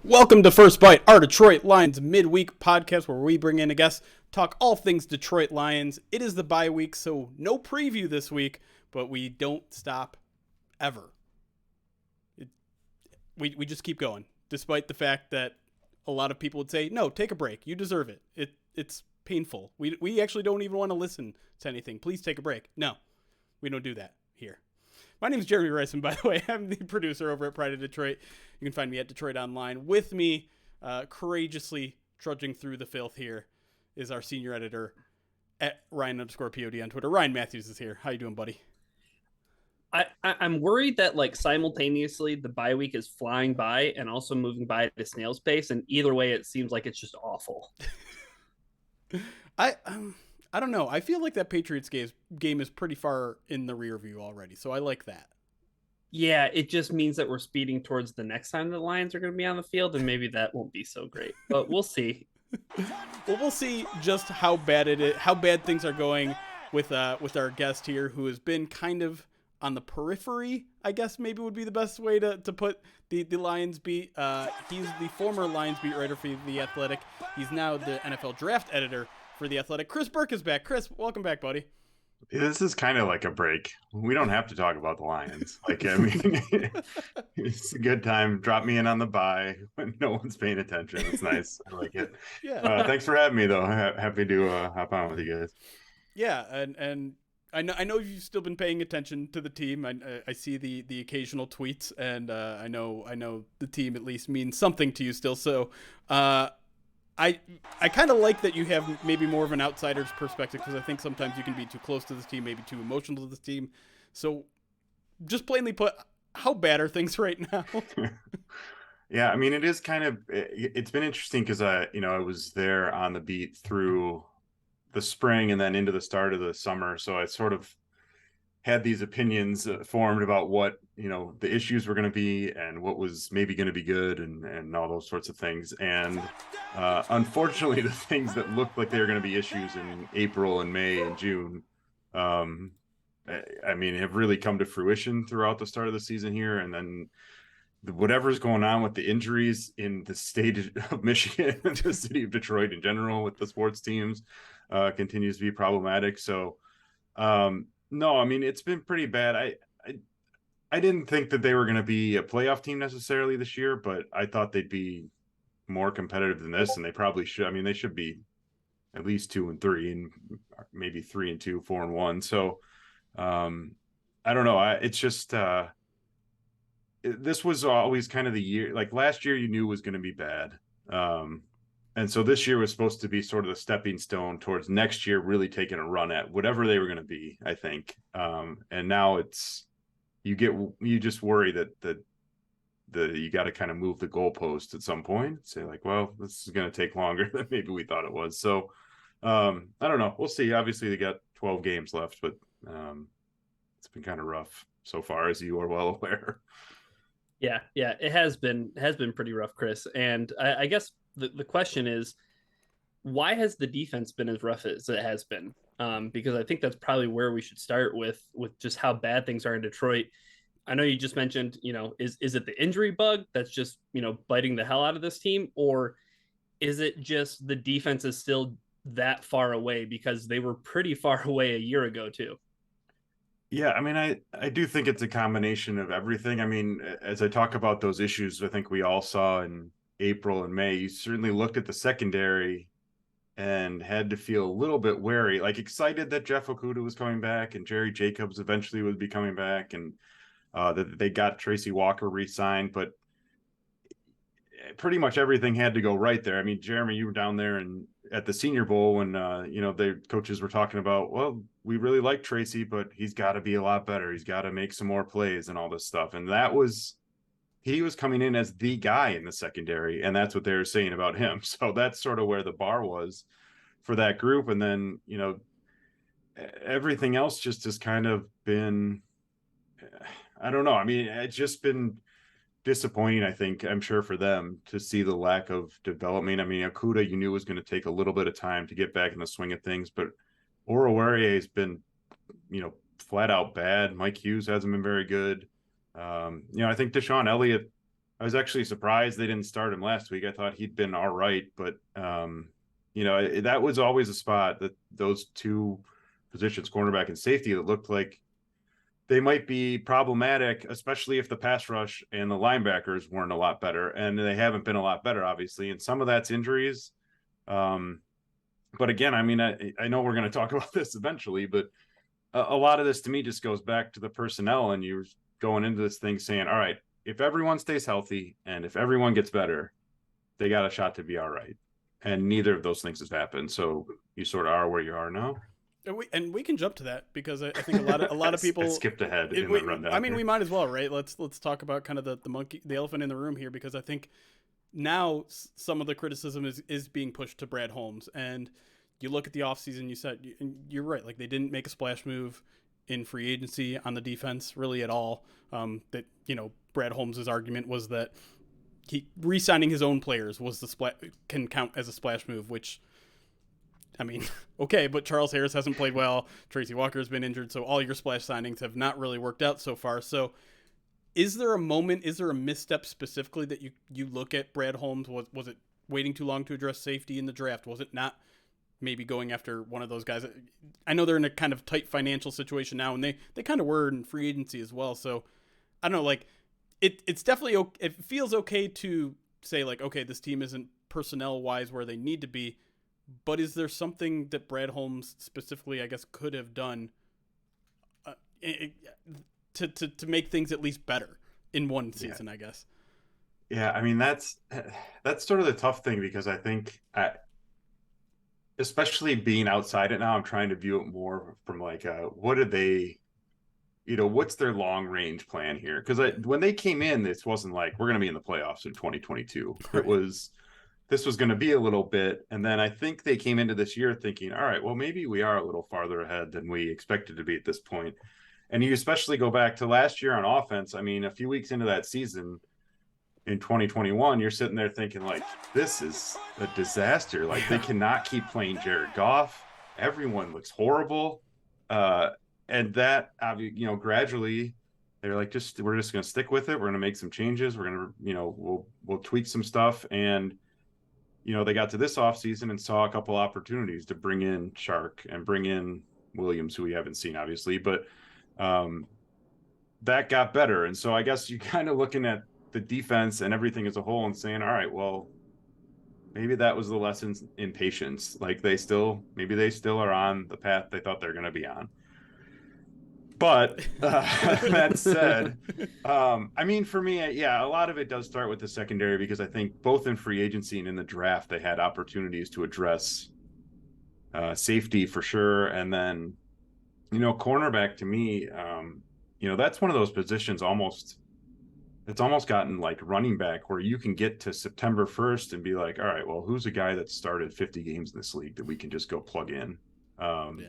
Welcome to First Bite, our Detroit Lions midweek podcast where we bring in a guest, talk all things Detroit Lions. It is the bye week, so no preview this week, but we don't stop ever. We just keep going, despite the fact that a lot of people would say, no, take a break. You deserve it. It's painful. We actually don't even want to listen to anything. Please take a break. No, we don't do that here. My name is Jeremy Rice, and by the way, I'm the producer over at Pride of Detroit. You can find me at Detroit Online. With me, courageously trudging through the filth here, is our senior editor at Ryan_POD on Twitter. Ryan Matthews is here. How you doing, buddy? I'm worried that simultaneously the bye week is flying by and also moving by at a snail's pace, and either way, it seems like it's just awful. I don't know. I feel like that Patriots game is pretty far in the rear view already, so I like that. Yeah, it just means that we're speeding towards the next time the Lions are going to be on the field, and maybe that won't be so great. But we'll see. Well, we'll see just how bad things are going with our guest here, who has been kind of on the periphery, I guess maybe would be the best way to put the Lions beat. He's the former Lions beat writer for The Athletic. He's now the NFL draft editor for The Athletic. Chris Burke is back. Chris, welcome back, buddy. This is kind of like a break. We don't have to talk about the Lions. It's a good time. Drop me in on the bye when no one's paying attention. It's nice. I like it. Yeah. Thanks for having me, though. Happy to hop on with you guys. Yeah, and I know you've still been paying attention to the team. I see the occasional tweets, and I know the team at least means something to you still. So, I kind of like that you have maybe more of an outsider's perspective, because I think sometimes you can be too close to this team, maybe too emotional to this team. So, just plainly put, how bad are things right now? Yeah, I mean, it is kind of. It's been interesting because I was there on the beat through the spring and then into the start of the summer, so I sort of had these opinions formed about what the issues were going to be and what was maybe going to be good and all those sorts of things. And unfortunately, the things that looked like they were going to be issues in April and May and June, I mean, have really come to fruition throughout the start of the season here. And then whatever's going on with the injuries in the state of Michigan and the city of Detroit in general with the sports teams continues to be problematic. So, no, I mean, it's been pretty bad. I didn't think that they were going to be a playoff team necessarily this year, but I thought they'd be more competitive than this, and they probably should. I mean, they should be at least 2-3 and maybe 3-2, 4-1. So, I don't know. It's just this was always kind of the year. Like last year, you knew was going to be bad. And so this year was supposed to be sort of the stepping stone towards next year, really taking a run at whatever they were going to be, I think. And now you just worry that you got to kind of move the goalpost at some point. Say like, well, this is going to take longer than maybe we thought it was. So I don't know. We'll see. Obviously, they got 12 games left, but it's been kind of rough so far, as you are well aware. Yeah, it has been pretty rough, Chris. And I guess the question is, why has the defense been as rough as it has been? Because I think that's probably where we should start with just how bad things are in Detroit. I know you just mentioned, is it the injury bug that's just, biting the hell out of this team? Or is it just the defense is still that far away, because they were pretty far away a year ago too? Yeah, I mean, I do think it's a combination of everything. I mean, as I talk about those issues, I think we all saw in April and May, you certainly looked at the secondary and had to feel a little bit wary, like excited that Jeff Okudah was coming back and Jerry Jacobs eventually would be coming back, and that they got Tracy Walker re-signed, but pretty much everything had to go right there. I mean, Jeremy, you were down there and at the Senior Bowl when the coaches were talking about, well, we really like Tracy, but he's got to be a lot better. He's got to make some more plays and all this stuff. And he was coming in as the guy in the secondary, and that's what they were saying about him. So that's sort of where the bar was for that group. And then, everything else just has kind of been, I don't know. I mean, it's just been disappointing, I think, I'm sure, for them to see the lack of development. I mean, Okudah, you knew was going to take a little bit of time to get back in the swing of things, but Oruwariye has been, flat out bad. Mike Hughes hasn't been very good. I think Deshaun Elliott I was actually surprised they didn't start him last week. I thought he'd been all right, but that was always a spot that those two positions, cornerback and safety, that looked like they might be problematic, especially if the pass rush and the linebackers weren't a lot better, and they haven't been a lot better, obviously. And some of that's injuries. But again, I mean, I know we're going to talk about this eventually, but a lot of this to me just goes back to the personnel, and you're going into this thing saying, all right, if everyone stays healthy and if everyone gets better, they got a shot to be all right. And neither of those things has happened. So you sort of are where you are now. And we can jump to that because I think a lot of people I skipped ahead in the rundown. I mean, we might as well, right? Let's talk about kind of the elephant in the room here, because I think now some of the criticism is being pushed to Brad Holmes. And you look at the offseason, you said, and you're right, like they didn't make a splash move in free agency on the defense really at all. That, Brad Holmes' argument was that he re-signing his own players was can count as a splash move, which, I mean, okay, but Charles Harris hasn't played well. Tracy Walker has been injured, so all your splash signings have not really worked out so far. So is there a misstep specifically that you look at Brad Holmes? Was it waiting too long to address safety in the draft? Was it not maybe going after one of those guys? I know they're in a kind of tight financial situation now, and they kind of were in free agency as well. So I don't know, like it's definitely, it feels okay to say like, okay, this team isn't personnel wise where they need to be, but is there something that Brad Holmes specifically, I guess, could have done to make things at least better in one season, I guess? Yeah, I mean, that's sort of the tough thing, because I think, especially being outside it now, I'm trying to view it more from like, what did they, what's their long range plan here? Because when they came in, this wasn't like we're going to be in the playoffs in 2022. Right. This was going to be a little bit. And then I think they came into this year thinking, all right, well, maybe we are a little farther ahead than we expected to be at this point. And you especially go back to last year on offense. I mean, a few weeks into that season in 2021, you're sitting there thinking like, this is a disaster. Like they cannot keep playing Jared Goff. Everyone looks horrible. And that, gradually they're like, we're just going to stick with it. We're going to make some changes. We're going to, we'll tweak some stuff. And, they got to this offseason and saw a couple opportunities to bring in Shark and bring in Williams, who we haven't seen obviously, but that got better. And so I guess you're kind of looking at the defense and everything as a whole and saying, all right, well, maybe that was the lesson in patience. Like maybe they still are on the path they thought they're going to be on. But that said, I mean, for me, a lot of it does start with the secondary, because I think both in free agency and in the draft, they had opportunities to address safety for sure. And then, cornerback to me, that's one of those positions it's almost gotten like running back, where you can get to September 1st and be like, all right, well, who's a guy that started 50 games in this league that we can just go plug in? And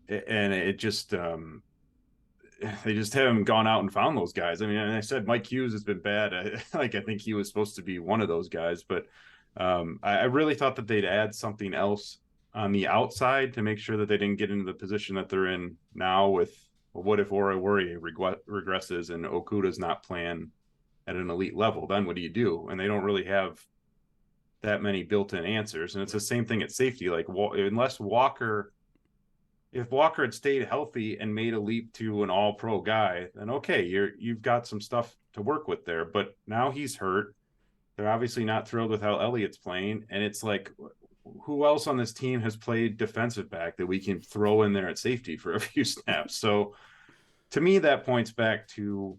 it just they just haven't gone out and found those guys. I mean, and I said Mike Hughes has been bad. I think he was supposed to be one of those guys, but I really thought that they'd add something else on the outside to make sure that they didn't get into the position that they're in now with, well, what if Oruwariye regresses and Okuda's not playing at an elite level? Then what do you do? And they don't really have that many built-in answers. And it's the same thing at safety. Like, if Walker had stayed healthy and made a leap to an all-pro guy, then okay, you've got some stuff to work with there. But now he's hurt. They're obviously not thrilled with how Elliott's playing. And it's like, who else on this team has played defensive back that we can throw in there at safety for a few snaps? So to me, that points back to,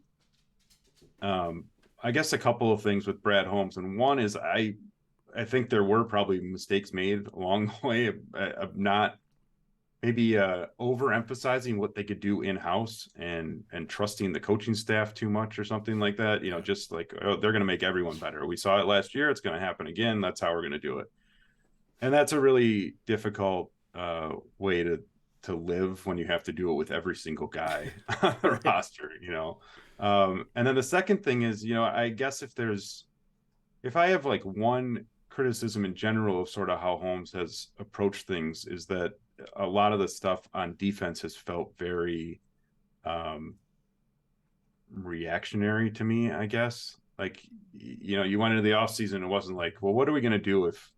I guess, a couple of things with Brad Holmes. And one is I think there were probably mistakes made along the way of not maybe overemphasizing what they could do in-house and trusting the coaching staff too much or something like that. Just like, oh, they're going to make everyone better. We saw it last year. It's going to happen again. That's how we're going to do it. And that's a really difficult way to live when you have to do it with every single guy on the roster, And then the second thing is, I guess if I have like one criticism in general of sort of how Holmes has approached things, is that a lot of the stuff on defense has felt very reactionary to me, I guess. Like, you went into the offseason, it wasn't like, well, what are we going to do if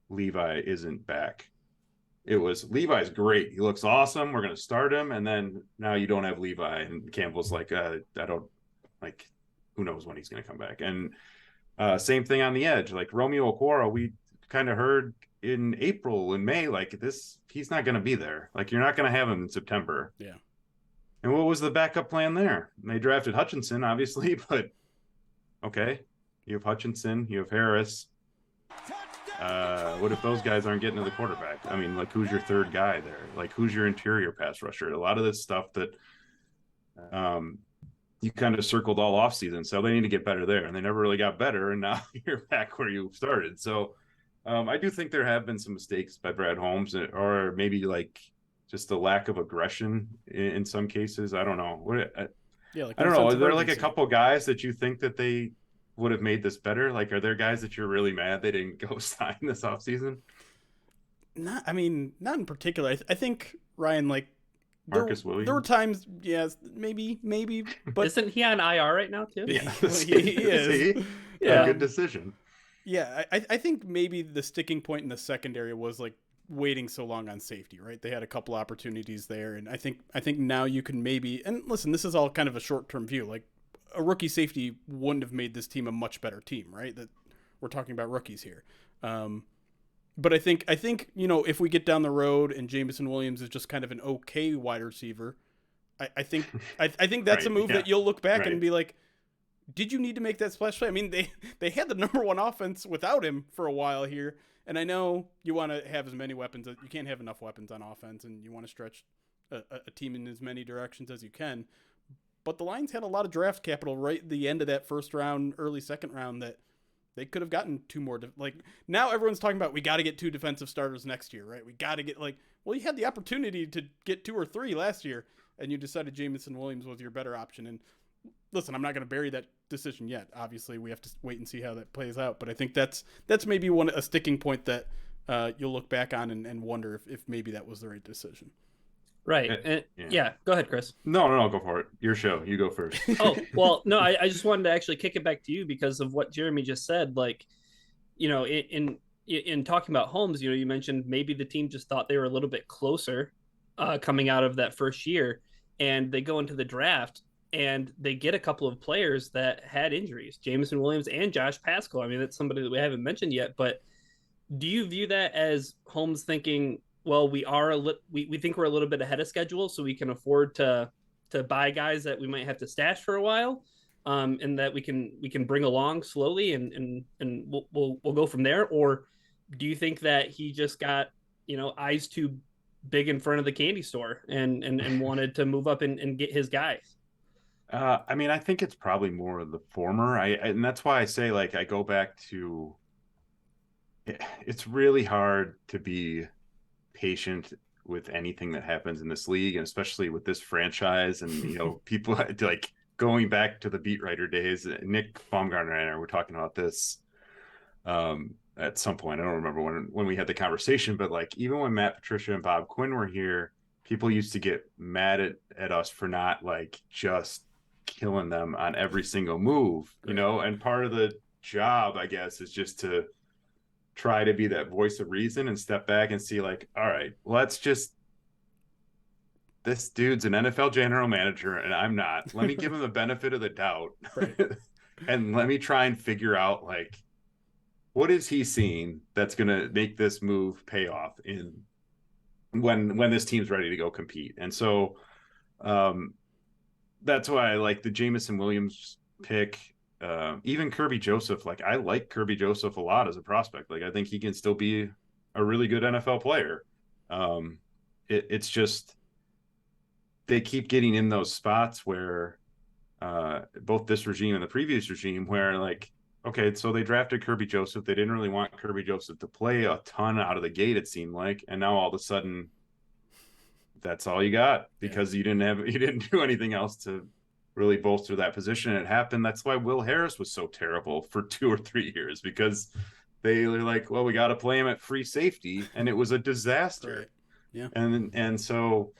Levi isn't back? It was, Levi's great. He looks awesome. We're going to start him. And then now you don't have Levi. And Campbell's like, I don't, like, who knows when he's going to come back. And same thing on the edge. Like Romeo Okwara, we kind of heard in April and May, like he's not going to be there. Like you're not going to have him in September. Yeah. And what was the backup plan there? They drafted Hutchinson, obviously, but okay, you have Hutchinson, you have Harris. What if those guys aren't getting to the quarterback? I mean, like, who's your third guy there? Like, who's your interior pass rusher? A lot of this stuff that you kind of circled all offseason, so they need to get better there, and they never really got better, and now you're back where you started. So I do think there have been some mistakes by Brad Holmes, or maybe like just a lack of aggression in some cases. I don't know. I don't know. Are there like a couple guys that you think that they would have made this better? Like, are there guys that you're really mad they didn't go sign this offseason? Not in particular. I think, Ryan, like, Marcus Williams. There were times, yes, maybe, but isn't he on IR right now too? Yeah, he is. Yeah, good decision. Yeah, I think maybe the sticking point in the secondary was like waiting so long on safety, right? They had a couple opportunities there, and I think now you can maybe, and listen, this is all kind of a short-term view. Like a rookie safety wouldn't have made this team a much better team, right? That we're talking about rookies here. But I think if we get down the road and Jameson Williams is just kind of an okay wide receiver, I think that's a move that you'll look back and be like, did you need to make that splash play? I mean, they had the number one offense without him for a while here, and I know you want to have as many weapons. You can't have enough weapons on offense, and you want to stretch a team in as many directions as you can. But the Lions had a lot of draft capital right at the end of that first round, early second round that they could have gotten two more. Like now everyone's talking about we got to get 2 defensive starters next year, right? We got to get well, you had the opportunity to get 2 or 3 last year, and you decided Jameson Williams was your better option. And listen, I'm not going to bury that decision yet. Obviously, we have to wait and see how that plays out. But I think that's maybe a sticking point that you'll look back on and wonder if maybe that was the right decision. Right. Yeah. Go ahead, Chris. No, go for it. Your show. You go first. Oh, well, no, I just wanted to actually kick it back to you because of what Jeremy just said. Like, in talking about Holmes, you mentioned maybe the team just thought they were a little bit closer coming out of that first year, and they go into the draft and they get a couple of players that had injuries, Jameson Williams and Josh Pascal. I mean, that's somebody that we haven't mentioned yet, but do you view that as Holmes thinking, well, we think we're a little bit ahead of schedule, so we can afford to buy guys that we might have to stash for a while, and that we can bring along slowly, and we'll go from there? Or do you think that he just got eyes too big in front of the candy store and wanted to move up and get his guys? I mean, I think it's probably more of the former. And that's why I say, like, I go back to, it's really hard to be patient with anything that happens in this league, and especially with this franchise. And people like going back to the beat writer days. Nick Baumgartner and I were talking about this at some point. I don't remember when we had the conversation, but like even when Matt Patricia and Bob Quinn were here, people used to get mad at us for not like just killing them on every single move, and part of the job, I guess, is just to try to be that voice of reason and step back and see, like, all right, this dude's an NFL general manager and I'm not. Let me give him the benefit of the doubt. Right. And let me try and figure out, like, what is he seeing that's going to make this move pay off when this team's ready to go compete. And so that's why I like the Jameson Williams pick. Even Kirby Joseph, like, I like Kirby Joseph a lot as a prospect. Like, I think he can still be a really good NFL player. It's just they keep getting in those spots where both this regime and the previous regime, where, like, okay, so they drafted Kirby Joseph. They didn't really want Kirby Joseph to play a ton out of the gate, it seemed like, and now all of a sudden that's all you got because you didn't do anything else to really bolster that position. It happened. That's why Will Harris was so terrible for 2 or 3 years, because they were like, well, we got to play him at free safety, and it was a disaster. Right. Yeah. And so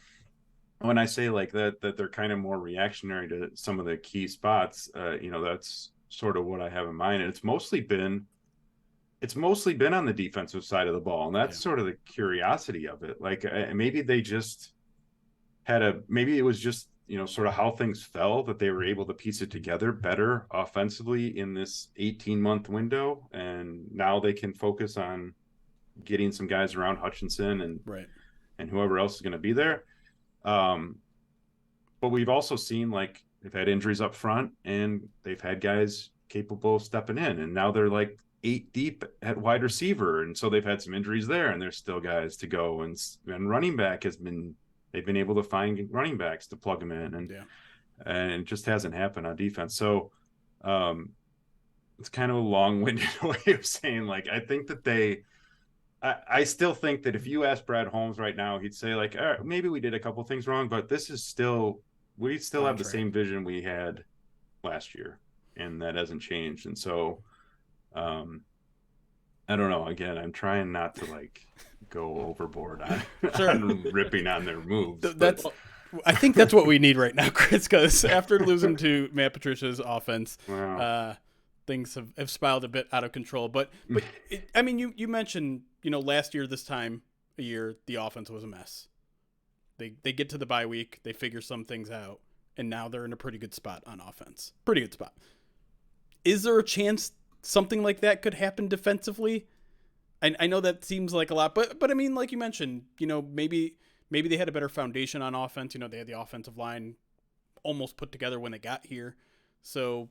when I say like that they're kind of more reactionary to some of the key spots, that's sort of what I have in mind. And it's mostly been on the defensive side of the ball. And that's sort of the curiosity of it. Like maybe they just maybe it was just, sort of how things fell that they were able to piece it together better offensively in this 18-month window. And now they can focus on getting some guys around Hutchinson and whoever else is going to be there. But we've also seen like they've had injuries up front and they've had guys capable of stepping in, and now they're like 8 deep at wide receiver, and so they've had some injuries there, and there's still guys to go. And running back they've been able to find running backs to plug them in, and it just hasn't happened on defense. So it's kind of a long-winded way of saying like I think that I still think that if you ask Brad Holmes right now, he'd say like, all right, maybe we did a couple things wrong, but we still have the same vision we had last year, and that hasn't changed. And so, I don't know. Again, I'm trying not to like go overboard on ripping on their moves. I think that's what we need right now, Chris, because after losing to Matt Patricia's offense, wow. Things have spiraled a bit out of control. But I mean, you mentioned, last year this time a year, the offense was a mess. They get to the bye week, they figure some things out, and now they're in a pretty good spot on offense. Pretty good spot. Is there a chance something like that could happen defensively? I know that seems like a lot, but I mean, like you mentioned, maybe they had a better foundation on offense. They had the offensive line almost put together when they got here. So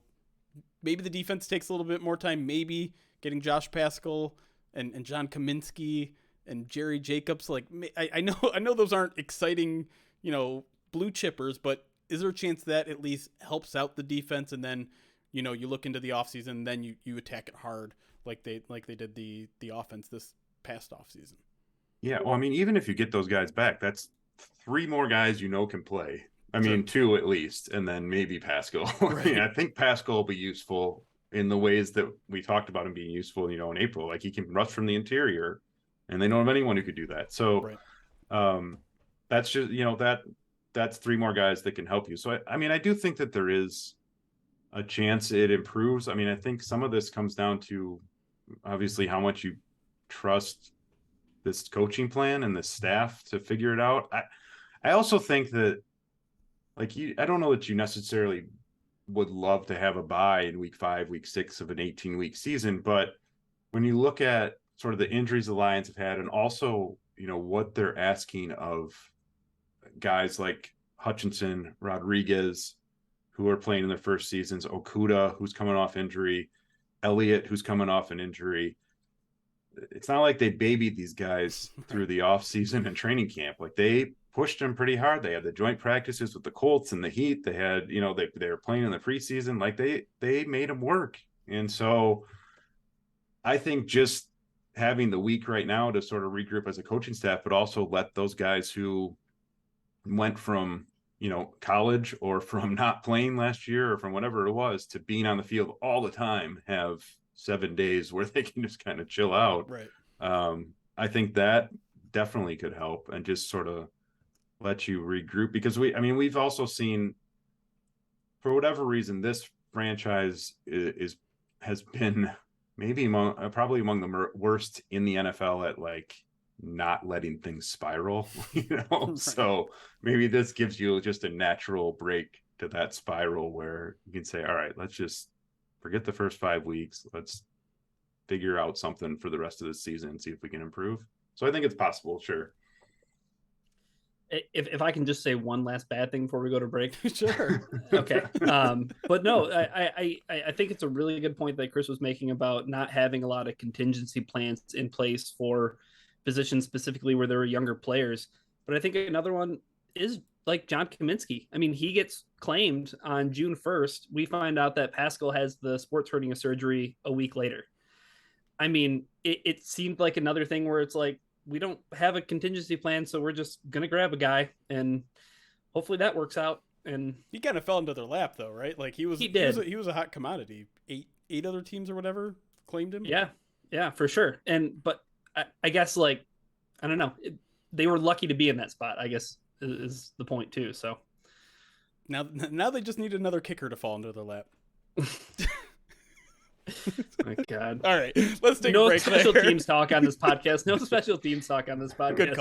maybe the defense takes a little bit more time. Maybe getting Josh Paschal and John Kaminsky and Jerry Jacobs. Like I know those aren't exciting, blue chippers, but is there a chance that at least helps out the defense, and then you look into the offseason and then you attack it hard like they did the offense this past offseason? Yeah, well, I mean, even if you get those guys back, that's 3 more guys can play. I mean, 2 at least, and then maybe Paschal. Right. I think Paschal will be useful in the ways that we talked about him being useful, in April. Like he can rush from the interior, and they don't have anyone who could do that. So, that's just that's 3 more guys that can help you. So I mean, I do think that there is a chance it improves. I mean, I think some of this comes down to obviously how much you trust this coaching plan and the staff to figure it out. I also think that I don't know that you necessarily would love to have a bye in week 5, week 6 of an 18-week season, but when you look at sort of the injuries the Lions have had, and also what they're asking of guys like Hutchinson, Rodriguez, who are playing in their first seasons, Okuda, who's coming off injury, Elliott, who's coming off an injury. It's not like they babied these guys through the off season and training camp. Like they pushed them pretty hard. They had the joint practices with the Colts and the Heat. They had, they were playing in the preseason. Like they made them work. And so I think just having the week right now to sort of regroup as a coaching staff, but also let those guys who went from, college or from not playing last year or from whatever it was to being on the field all the time have 7 days where they can just kind of chill out. Right. I think that definitely could help and just sort of let you regroup, because we've also seen, for whatever reason, this franchise has been maybe probably among the worst in the NFL at like not letting things spiral, Right. So maybe this gives you just a natural break to that spiral where you can say, all right, let's just forget the first 5 weeks. Let's figure out something for the rest of the season and see if we can improve. So I think it's possible. Sure. If I can just say one last bad thing before we go to break. Sure. Okay. But no, I think it's a really good point that Chris was making about not having a lot of contingency plans in place for positions specifically where there were younger players. But I think another one is like John Kaminsky. I mean, he gets claimed on June 1st. We find out that Paschal has the sports hernia surgery a week later. I mean, it seemed like another thing where it's like, we don't have a contingency plan, so we're just going to grab a guy, and hopefully that works out. And he kind of fell into their lap, though, right? Like he was a hot commodity. Eight other teams or whatever claimed him. Yeah, for sure. But I guess, like, I don't know. They were lucky to be in that spot, I guess. is the point too. So Now they just need another kicker to fall into their lap. my God. All right, let's take a No break special there. teams talk on this podcast. No special teams talk on this podcast. Good call.